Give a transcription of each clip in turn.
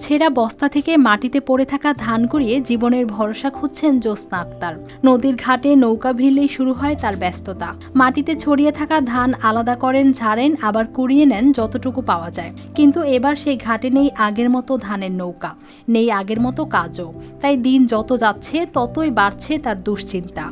ছেঁড়া বস্তা থেকে মাটিতে পড়ে থাকা ধান কুড়িয়ে জীবনের ভরসা খুঁজছেন জ্যোৎস্না আক্তার। নদীর ঘাটে নৌকা ভিড়লেই শুরু হয় তার ব্যস্ততা। মাটিতে ছড়িয়ে থাকা ধান আলাদা করেন, ঝাড়েন, আবার কুড়িয়ে নেন যতটুকু পাওয়া যায়। কিন্তু এবার সেই ঘাটে নেই আগের মতো ধানের নৌকা, নেই আগের মতো কাজও। তাই দিন যত যাচ্ছে ততই বাড়ছে তার দুশ্চিন্তা।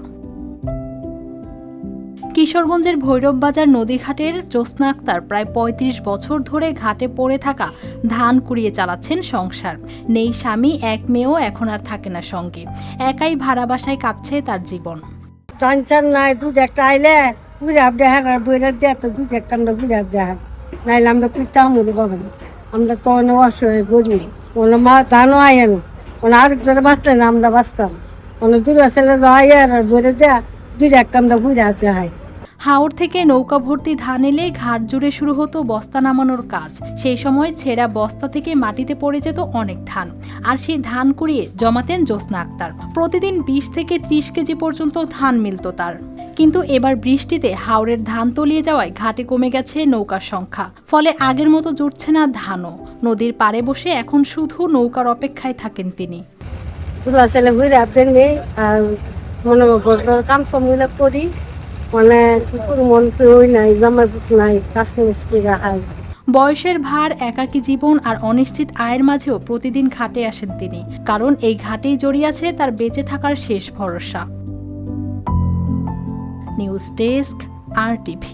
কিশোরগঞ্জের ভৈরববাজার নদীঘাটের জ্যোৎস্না আক্তার প্রায় ৩৫ বছর ধরে ঘাটে পড়ে থাকা ধান কুড়িয়ে চালাচ্ছেন সংসার। নেই স্বামী, এক মেয়েও এখন আর থাকে না সঙ্গে। একাই ভাড়া বাসায় কাটছে তার জীবন। চান নাই দুধ একটা আইলে বুঝে আপনি হ্যাঁ বইরা দেয় তো দুধ একটা আমরা বুঝে দেয় নাইলে আমরা পিতাম বলে পাবেন। আমরা তো অনেক অসহায় গরিব, কোনো মা ধানও আইয়েন, কোনো আরেকজনে বাঁচতেন না, আমরা বাঁচতাম। কোনো দুর্গা ছেলে আইয়ে আর বইরে দেয় দুধ একটা আমরা বুঝে আসতে হয়। হাওড় থেকে নৌকা ভর্তি ধান এলে ঘাট জুড়ে শুরু হতো বস্তা নামানোর কাজ। সেই সময় ছেঁড়া বস্তা থেকে মাটিতে পড়ে যেত অনেক ধান, আর সেই ধান কুড়িয়ে জমাতেন জ্যোৎস্না আক্তার। প্রতিদিন ২০ থেকে ৩০ কেজি পর্যন্ত ধান মিলত তার। কিন্তু এবার বৃষ্টিতে হাওড়ের ধান তলিয়ে যাওয়ায় ঘাটে কমে গেছে নৌকার সংখ্যা। ফলে আগের মতো জুটছে না ধানও। নদীর পাড়ে বসে এখন শুধু নৌকার অপেক্ষায় থাকেন তিনি। দুর্গা ছেলে ঘুরে আপনি নেই আর মনে কাম সবগুলো করি, মানে মন ওই নাই, জামাই নাই, কাজ মিস্ত্রি রাখাই। বয়সের ভার, একাকী জীবন আর অনিশ্চিত আয়ের মাঝেও প্রতিদিন ঘাটে আসেন তিনি, কারণ এই ঘাটেই জড়িয়ে আছে তার বেঁচে থাকার শেষ ভরসা। News desk, RTV।